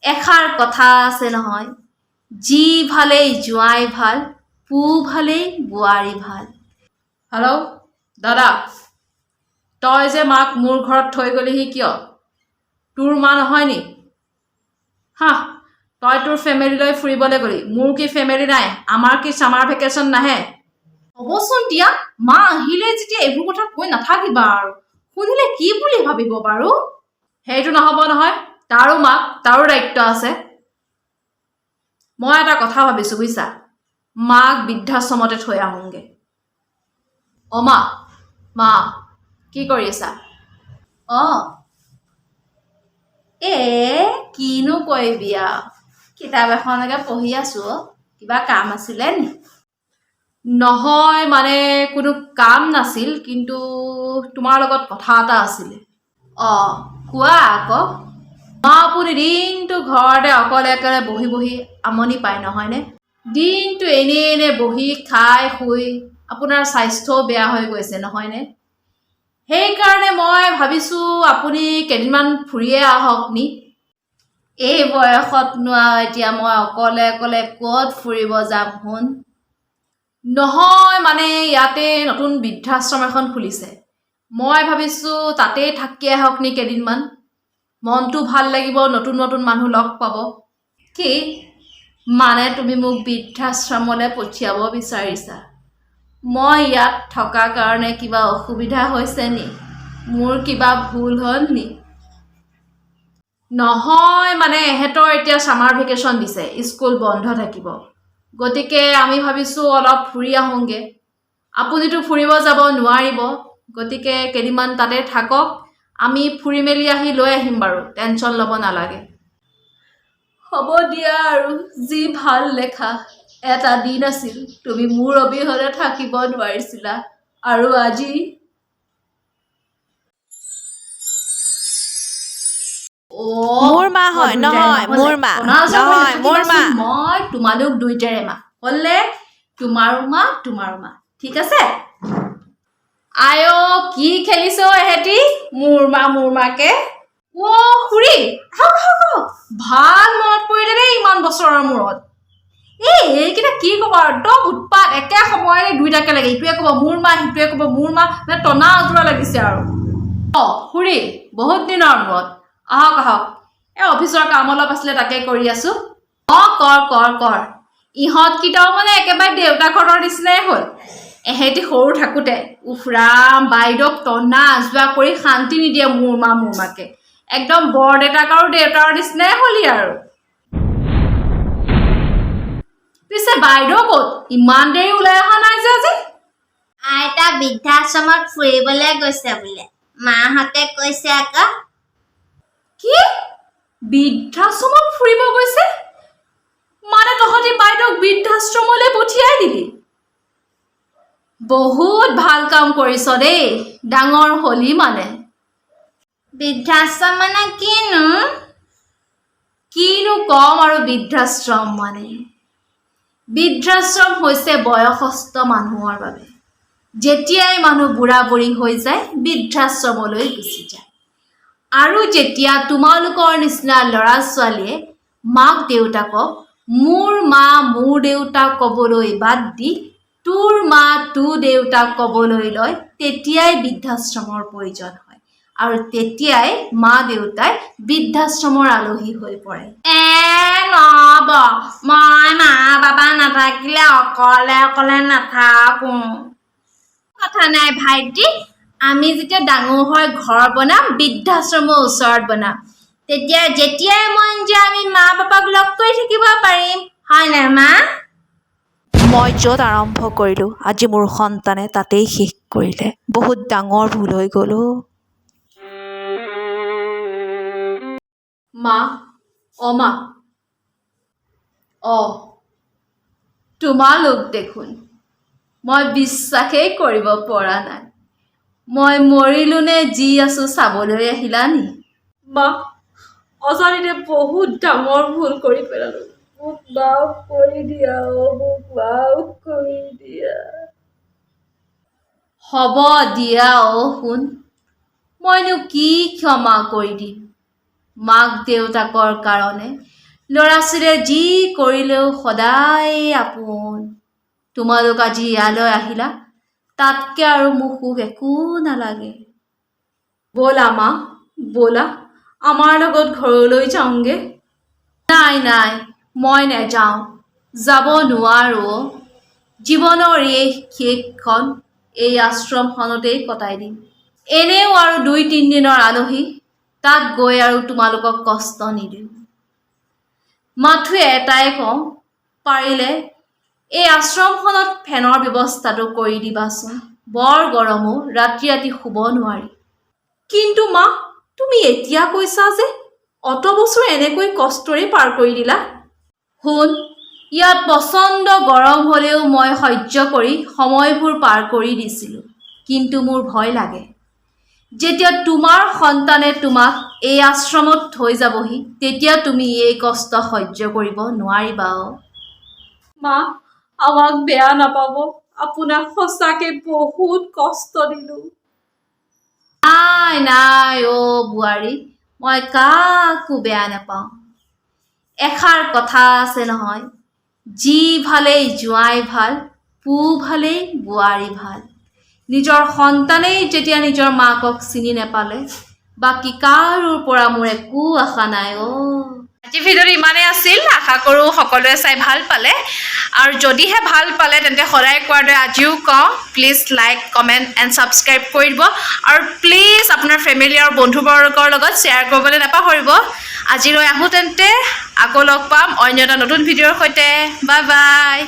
এষাৰ কথা আছে নহয়, যি ভালেই জোঁৱাই ভাল, পু ভালেই বোৱাৰী ভাল। হেল্ল' দাদা, তই যে মাক মোৰ ঘৰত থৈ গ'লিহি কিয়? তোৰ মা নহয় নি? হা, তই তোৰ ফেমিলিলৈ ফুৰিবলৈ গ'লি, মোৰ কি ফেমিলি নাই? আমাৰ কি ছামাৰ ভেকেশ্যন নাহে? হ'বচোন দিয়া, মা আহিলে যেতিয়া এইবোৰ কথা কৈ নাথাকিবা আৰু। শুনিলে কি বুলি ভাবিব বাৰু? সেইটো নহ'ব নহয়, তাৰো মাক, তাৰো দায়িত্ব আছে। মই এটা কথা ভাবিছোঁ বুজিছা, মাক বৃদ্ধাশ্ৰমতে থৈ আহোঁগৈ। অ' মা কি কৰি আছা? কিনো কৰিবি আৰু, কিতাপ এখনকে পঢ়ি আছো। কিবা কাম আছিলে নি? নহয় মানে কোনো কাম নাছিল, কিন্তু তোমাৰ লগত কথা এটা আছিলে। কোৱা আকৌ। মা আপুনি দিনটো ঘৰতে অকলে অকলে বহি বহি আমনি পায় নহয়নে? দিনটো এনে বহি খাই শুই আপোনাৰ স্বাস্থ্যও বেয়া হৈ গৈছে নহয়নে? সেইকাৰণে মই ভাবিছোঁ আপুনি কেইদিনমান ফুৰিয়ে আহক নি। এই বয়সতনো এতিয়া মই অকলে অকলে ক'ত ফুৰিব যাম শুন? নহয় মানে ইয়াতে নতুন বৃদ্ধাশ্ৰম এখন খুলিছে, মই ভাবিছোঁ তাতেই থাকি আহক নি কেইদিনমান। মনটো ভাল লাগিব, নতুন নতুন মানুহ লগ পাব। কি মানে তুমি মোক বৃদ্ধাশ্ৰমলৈ পঠিয়াব বিচাৰিছা? মই ইয়াত থকাৰ কাৰণে কিবা অসুবিধা হৈছে নি? মোৰ কিবা ভুল হ'ল নি? নহয় মানে এহেঁতৰ এতিয়া ছামাৰ ভেকেশ্যন দিছে, স্কুল বন্ধ থাকিব, গতিকে আমি ভাবিছোঁ অলপ ফুৰি আহোঁগৈ। আপুনিতো ফুৰিব যাব নোৱাৰিব, গতিকে কেইদিনমান তাতে থাকক, আমি ফুৰি মেলি আহি লৈ আহিম বাৰু, টেনশ্যন ল'ব নালাগে। হ'ব দিয়া আৰু, যি ভাল লেখা। এটা দিন আছিল তুমি মোৰ অবিহনে থাকিব নোৱাৰিছিলা, আৰু আজি মোৰ মা হয় নহয়, মোৰ মা নহয়, মোৰ মা। মই তোমালোক দুইটাৰে মা হ'লে, তোমাৰো মা, ঠিক আছে? আই কি খেলিছ এহেঁতি মোৰ মাকে? খুৰী ভাল মনত পৰিলে দেই ইমান বছৰৰ মূৰত। এইকেইটা কি ক'ব আৰু, একদম উৎপাত, একে সময়তে দুইটাকে লাগে, ইটোৱে ক'ব মোৰ মা, সিটোৱে ক'ব মোৰ মা, মানে টনা আজোৰা লাগিছে আৰু। খুৰী বহুত দিনৰ মূৰত, আহক। অফিচৰ কাম অলপ আছিলে তাকে কৰি আছো। কৰ। ইহঁতকেইটাও মানে একেবাৰে দেউতাকহঁতৰ নিচিনাই হ'ল। এহেঁতি সৰু থাকোঁতে উফৰাম বাইদেউক টনা আজোৰা কৰি শান্তি নিদিয়ে মোৰ মাকে। একদম বৰদেউতাক আৰু দেউতাকৰ নিচিনাই হ'লি আৰু। পিছে বাইদেউ ক'ত? ইমান দেৰি ওলাই অহা নাই যে আজি? আইতা বৃদ্ধাশ্ৰমত ফুৰিবলৈ গৈছে বোলে, মাহঁতে কৈছে আকৌ। কি? বৃদ্ধাশ্ৰমত ফুৰিব গৈছে? মানে তহঁতি বাইদেউক বৃদ্ধাশ্ৰমলৈ পঠিয়াই দিলি? বহুত ভাল কাম কৰিছ দেই, ডাঙৰ হলি মানে। বৃদ্ধাশ্ৰম মানে কিনো কম আৰু বৃদ্ধাশ্ৰম মানে? বৃদ্ধাশ্ৰম হৈছে বয়সস্থ মানুহৰ বাবে। যেতিয়াই মানুহ বুঢ়া বুঢ়ী হৈ যায়, বৃদ্ধাশ্ৰমলৈ গুচি যায়। আৰু যেতিয়া তোমালোকৰ নিচিনা ল'ৰা ছোৱালীয়ে মাক দেউতাকক মোৰ মা মোৰ দেউতা ক'বলৈ বাদ দি তোৰ মা তোৰ দেউতাক ক'বলৈ লয়, তেতিয়াই বৃদ্ধাশ্ৰমৰ প্ৰয়োজন হয়। আৰু তেতিয়াই মা দেউতাই বৃদ্ধাশ্ৰমৰ আলহী হৈ পৰে। নহ'ব, মই মা বাবা নাথাকিলে অকলে নাথাকো। কথা নাই ভাইটি, আমি যেতিয়া ডাঙৰ হৈ ঘৰ বনাম, বৃদ্ধাশ্ৰমৰ ওচৰত বনাম, তেতিয়া যেতিয়াই মন যায় আমি মা বাপাক লগ কৰি থাকিব পাৰিম, হয় নাই মা? মই য'ত আৰম্ভ কৰিলোঁ, আজি মোৰ সন্তানে তাতেই শেষ কৰিলে। বহুত ডাঙৰ ভুল হৈ গ'ল। মা তোমালোক দেখোন মই বিশ্বাসেই কৰিব পৰা নাই। মই মৰিলো নে যি আছো চাবলৈ আহিলা নি? মা, অজানিতে বহুত ডাঙৰ ভুল কৰি পেলালো, মোক মাফ কৰি দিয়া, হ'ব দিয়া শুন, মইনো কি ক্ষমা কৰি দিম? মাক দেউতাকৰ কাৰণে ল'ৰা-ছোৱালীয়ে যি কৰিলেও সদায় আপোন। তোমালোক আজি ইয়ালৈ আহিলা, তাতকৈ আৰু মোক সুখ একো নালাগে। ব'লা মা, ব'লা আমাৰ লগত ঘৰলৈ যাওঁগে। নাই নাই, মই নাযাওঁ, যাব নোৱাৰো। জীৱনৰ এই শেষখন এই আশ্ৰমখনতেই কটাই দিম। এনেও আৰু 2-3 দিনৰ আলহী, তাত গৈ আৰু তোমালোকক কষ্ট নিদিওঁ। মাথো এটাই কওঁ, পাৰিলে এই আশ্ৰমখনত ফেনৰ ব্যৱস্থাটো কৰি দিবাচোন। বৰ গৰমো, ৰাতি ৰাতি শুব নোৱাৰি। কিন্তু মা, তুমি এতিয়া কৈছা যে অত বছৰ এনেকৈ কষ্টৰে পাৰ কৰি দিলা। শুন, ইয়াত প্ৰচণ্ড গৰম হ'লেও মই সহ্য কৰি সময়বোৰ পাৰ কৰি দিছিলোঁ। কিন্তু মোৰ ভয় লাগে, যেতিয়া তোমাৰ সন্তানে তোমাক এই আশ্ৰমত থৈ যাবহি, তেতিয়া তুমি এই কষ্ট সহ্য কৰিব নোৱাৰিবা। মা, আমাক বেয়া নাপাব, আপোনাক সঁচাকে বহুত কষ্ট দিলোঁ। নাই নাই অ' বোৱাৰী, মই কাকো বেয়া নাপাওঁ। এষাৰ কথা আছে নহয়, যি ভালেই জোঁৱাই ভাল, পু ভালেই বোৱাৰী ভাল। নিজৰ সন্তানেই যেতিয়া নিজৰ মাকক চিনি নেপালে, বাকী কাৰোৰ পৰা মোৰ একো আশা নাই অ'। আজি ভিডিঅ'টো ইমানেই আছিল, আশা কৰোঁ সকলোৱে চাই ভাল পালে। আৰু যদিহে ভাল পালে তেন্তে সদায় কোৱাৰ দৰে আজিও কওঁ, please like, comment and subscribe কৰি দিব। আৰু প্লিজ আপোনাৰ ফেমিলি আৰু বন্ধুবৰ্গৰ লগত শ্বেয়াৰ কৰিবলৈ নাপাহৰিব। আজিলৈ আহোঁ তেন্তে, আকৌ লগ পাম অন্য এটা নতুন ভিডিঅ'ৰ সৈতে। Bye bye.